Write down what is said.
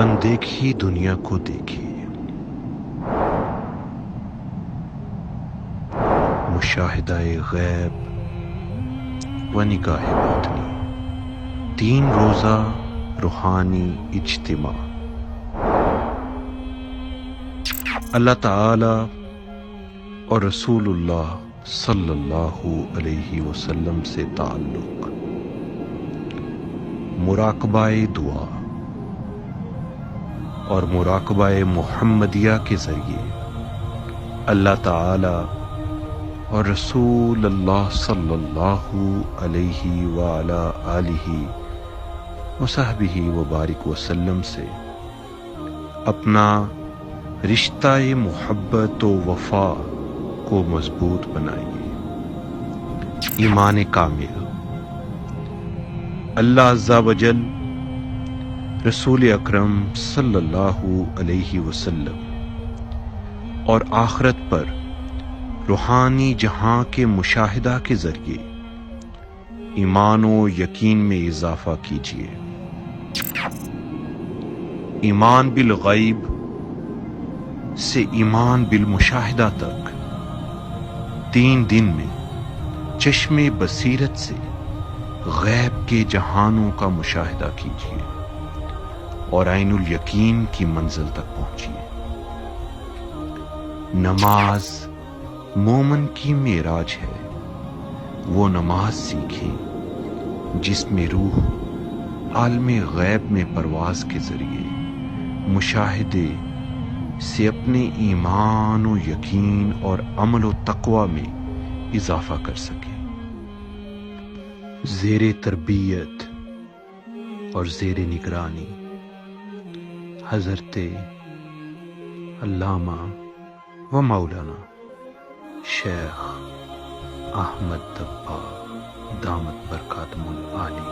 اندیکھی دنیا کو دیکھیے، مشاہدہ غیب و نگاہ باطنی، 3 روزہ روحانی اجتماع۔ اللہ تعالی اور رسول اللہ صلی اللہ علیہ وسلم سے تعلق، مراقبہ دعا اور مراقبہ محمدیہ کے ذریعے اللہ تعالی اور رسول اللہ صلی اللہ علیہ وعلی آلہ وصحبہ وبارک وسلم سے اپنا رشتہ محبت و وفا کو مضبوط بنائیے۔ ایمان کامل، اللہ عز و جل، رسول اکرم صلی اللہ علیہ وسلم اور آخرت پر روحانی جہاں کے مشاہدہ کے ذریعے ایمان و یقین میں اضافہ کیجیے۔ ایمان بالغیب سے ایمان بالمشاہدہ تک 3 دن میں چشم بصیرت سے غیب کے جہانوں کا مشاہدہ کیجیے اور عین الیقین کی منزل تک پہنچیے۔ نماز مومن کی معراج ہے، وہ نماز سیکھیں جس میں روح عالم غیب میں پرواز کے ذریعے مشاہدے سے اپنے ایمان و یقین اور عمل و تقوی میں اضافہ کر سکے۔ زیر تربیت اور زیر نگرانی حضرت علامہ و مولانا شیخ احمد دباغ دامت برکاتہم العالی۔